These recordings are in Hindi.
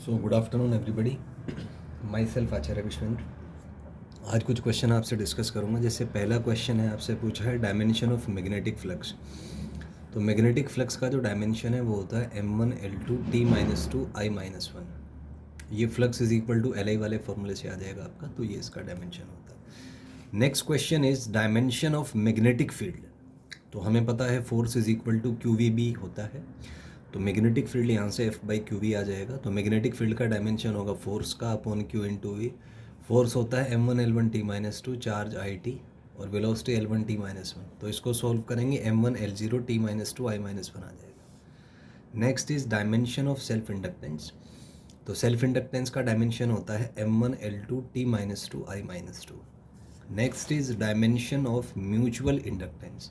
सो good afternoon everybody, myself Acharya Vishwendra. आज कुछ क्वेश्चन आपसे डिस्कस करूंगा। जैसे पहला क्वेश्चन है, आपसे पूछा है डायमेंशन ऑफ मैग्नेटिक फ्लक्स। तो मैग्नेटिक फ्लक्स का जो डायमेंशन है वो होता है m1 l2 t-2 i-1। ये flux is equal to LI वाले फॉर्मूले से आ जाएगा आपका, तो ये इसका डायमेंशन होता है। Next question is dimension of magnetic field. तो हमें पता है force is equal to QVB होता है, तो मैग्नेटिक फील्ड यहाँ से F/QV आ जाएगा। तो मैग्नेटिक फील्ड का डायमेंशन होगा फोर्स का upon Q into V। Force होता है m1 l1 t-2 charge IT और वेलोसिटी l1 t-1। तो इसको सॉल्व करेंगे m1 l0 t-2 i-1 आ जाएगा। Next is dimension of self inductance. तो सेल्फ इंडक्टेंस का डायमेंशन होता है m1 l2 t-2 i-2। Next is dimension of mutual inductance.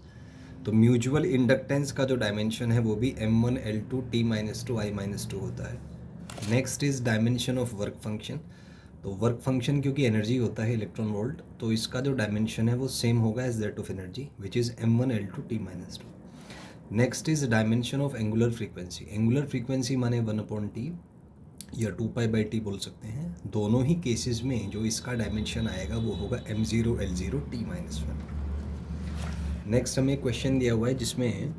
तो म्यूचुअल इंडक्टेंस का जो डायमेंशन है वो भी m1 l2 t-2 i-2 होता है। Next is dimension of work function. तो वर्क फंक्शन क्योंकि एनर्जी होता है इलेक्ट्रॉन वोल्ट, तो इसका जो डायमेंशन है वो सेम होगा as that of energy which is m1 l2 t-2। Next is dimension of angular frequency. Angular frequency माने 1/t या 2π/t बोल सकते हैं। दोनों ही केसेस में जो इसका डायमेंशन आएगा वो होगा m0 l0 t-1। नेक्स्ट हमें क्वेश्चन दिया हुआ है जिसमें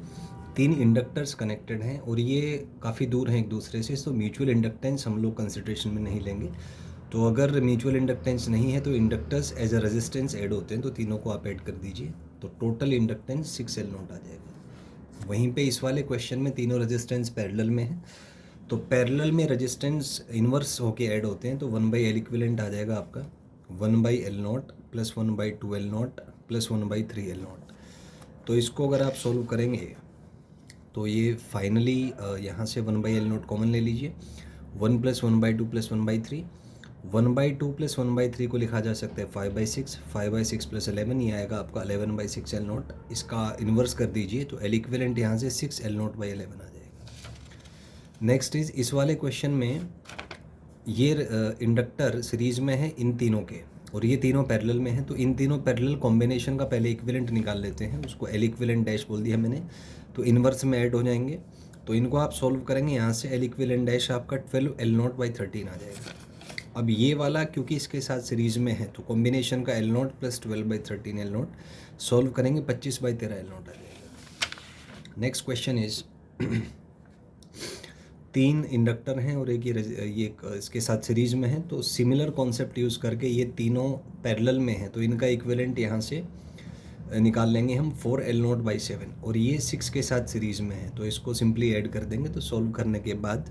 3 इंडक्टर्स कनेक्टेड हैं और ये काफ़ी दूर हैं एक दूसरे से, तो म्यूचुअल इंडक्टेंस हम लोग कंसिडरेशन में नहीं लेंगे। तो अगर म्यूचुअल इंडक्टेंस नहीं है तो inductors as a resistance add होते हैं, तो तीनों को आप ऐड कर दीजिए, तो टोटल इंडक्टेंस 6L0 आ जाएगा। वहीं पे इस वाले क्वेश्चन में तीनों रेजिस्टेंस पैरेलल में है, तो पैरेलल में रेजिस्टेंस इन्वर्स होके ऐड होते हैं, तो 1/L इक्विवेलेंट आ जाएगा आपका 1/L0 plus 1/2L0 plus 1/3L0। तो इसको अगर आप सोल्व करेंगे तो ये फाइनली यहाँ से 1/L0 कॉमन ले लीजिए, 1 प्लस 1/2 प्लस 1/3, 1/2 प्लस 1/3 को लिखा जा सकता है 5/6, 5/6 प्लस 11, ये आएगा आपका 11/6L0। इसका इन्वर्स कर दीजिए तो L इक्विवेलेंट यहाँ से 6L0/11 आ जाएगा। नेक्स्ट इज इस वाले क्वेश्चन में ये इंडक्टर सीरीज में है इन तीनों के और ये तीनों पैरेलल में हैं, तो इन तीनों पैरेलल कॉम्बिनेशन का पहले इक्विवेलेंट निकाल लेते हैं, उसको L इक्विवेलेंट डैश बोल दिया मैंने, तो इन्वर्स में ऐड हो जाएंगे। तो इनको आप सॉल्व करेंगे, यहाँ से L इक्विवेलेंट डैश आपका 12L0/13 आ जाएगा। अब ये वाला क्योंकि इसके साथ सीरीज में है तो कॉम्बिनेशन का L0 प्लस 12/13L0 सॉल्व करेंगे 25/13L0 आ जाएगा। नेक्स्ट क्वेश्चन इज 3 इंडक्टर हैं और एक ये इसके साथ सीरीज में है, तो सिमिलर कॉन्सेप्ट यूज़ करके ये तीनों पैरेलल में है, तो इनका इक्विवेलेंट यहाँ से निकाल लेंगे हम 4L0/7 और ये 6 के साथ सीरीज में है, तो इसको सिंपली ऐड कर देंगे। तो सॉल्व करने के बाद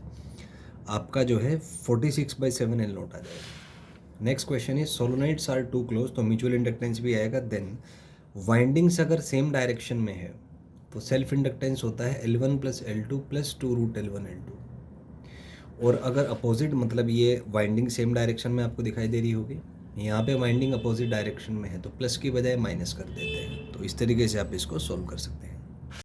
आपका जो है 46/7L0 आ जाएगा। Next question is solenoids are too close, तो म्यूचुअल इंडक्टेंस भी आएगा। देन वाइंडिंग्स अगर सेम डायरेक्शन में है तो सेल्फ इंडक्टेंस होता है L1 plus L2 plus 2√L1L2। और अगर अपोजिट मतलब ये वाइंडिंग सेम डायरेक्शन में आपको दिखाई दे रही होगी, यहाँ पे वाइंडिंग अपोजिट डायरेक्शन में है तो प्लस की बजाय माइनस कर देते हैं। तो इस तरीके से आप इसको सॉल्व कर सकते हैं।